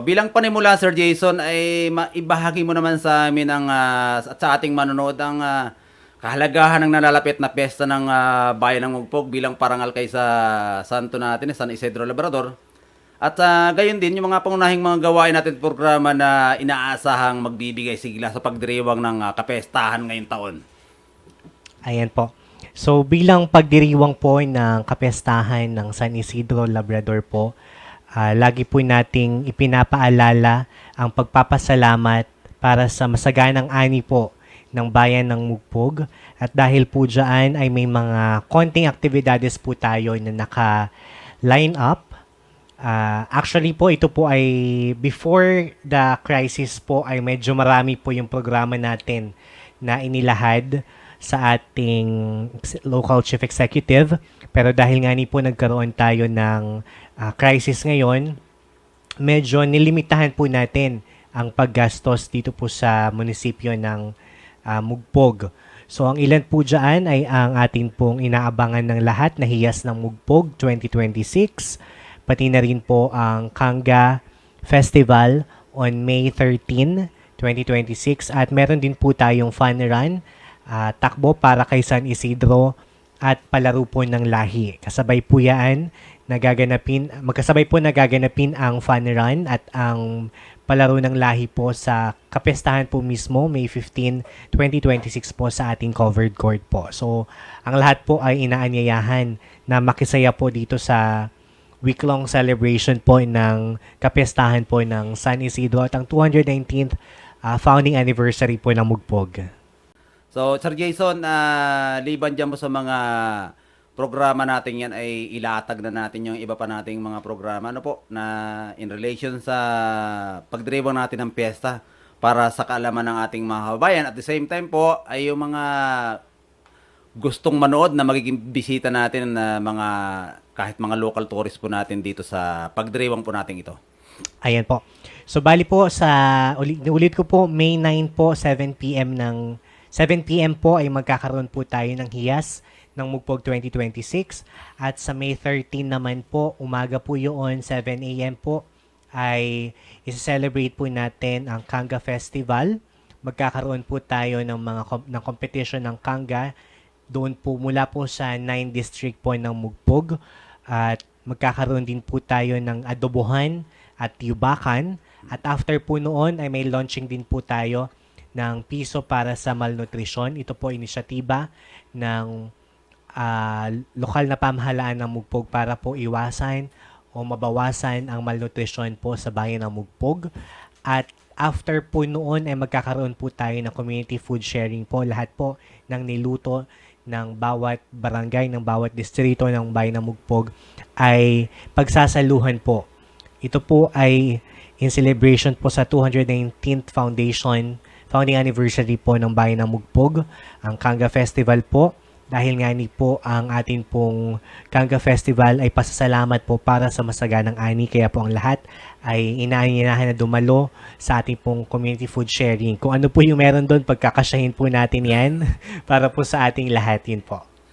bilang panimula, Sir Jason, ay ibahagi mo naman sa amin at sa ating manonood ang kahalagahan ng nalalapit na piyesta ng Bayan ng Mugpog bilang parangal kay sa santo natin, San Isidro Labrador. At gayon din, yung mga pangunahing mga gawain natin at programa na inaasahang magbibigay sigla sa pagdiriwang ng kapestahan ngayong taon. Ayan po. So bilang pagdiriwang po ng kapestahan ng San Isidro Labrador po, lagi po nating ipinapaalala ang pagpapasalamat para sa masaganang ani po ng bayan ng Mugpog. At dahil po dyan ay may mga konting aktibidades po tayo na naka-line up. Actually po, ito po ay before the crisis po ay medyo marami po yung programa natin na inilahad sa ating local chief executive. Pero dahil nga ni po nagkaroon tayo ng crisis ngayon, medyo nilimitahan po natin ang paggastos dito po sa munisipyo ng Mugpog. So ang ilan po dyan ay ang ating pong inaabangan ng lahat na Hiyas ng Mugpog 2026. Pati na rin po ang Kanga Festival on May 13, 2026. At meron din po tayong fun run, takbo para kay San Isidro at palaro po ng lahi. Kasabay po yan, magkasabay po nagaganapin ang fun run at ang palaro ng lahi po sa kapestahan po mismo, May 15, 2026 po sa ating covered court po. So, ang lahat po ay inaanyayahan na makisaya po dito sa week-long celebration po ng kapestahan po ng San Isidro at ang 219th founding anniversary po ng Mugpog. So, Sir Jason, liban dyan mo sa mga programa natin yan ay ilatag na natin yung iba pa nating mga programa na in relation sa pagdiriwang natin ng piyesta para sa kaalaman ng ating mga kababayan. At the same time po ay yung mga gustong manood na magiging bisita natin na kahit mga local tourists po natin dito sa pagdiriwang po natin ito. Ayan po. So bali po ulit ko po, May 9 po, 7 p.m. po ay magkakaroon po tayo ng hiyas ng Mugpog 2026. At sa May 13 naman po, umaga po yun, 7 a.m. po, ay isa-celebrate po natin ang Kanga Festival. Magkakaroon po tayo ng competition ng Kanga doon po mula po sa 9 district po ng Mugpog. At magkakaroon din po tayo ng adobohan at yubakan. At after po noon ay may launching din po tayo ng piso para sa malnutrisyon. Ito po inisyatiba ng lokal na pamahalaan ng Mugpog para po iwasan o mabawasan ang malnutrisyon po sa bayan ng Mugpog. At after po noon ay magkakaroon po tayo ng community food sharing po. Lahat po ng niluto ng bawat barangay, ng bawat distrito ng bayan ng Mugpog ay pagsasaluhan po. Ito po ay in celebration po sa 219th founding anniversary po ng bayan ng Mugpog, ang Kanga Festival po. Dahil nga ni po ang ating pong Kanga Festival ay pasasalamat po para sa masaganang ani. Kaya po ang lahat ay inaanyayahan na dumalo sa ating pong community food sharing. Kung ano po yung meron doon, pagkakasyahin po natin yan para po sa ating lahat. Yun po.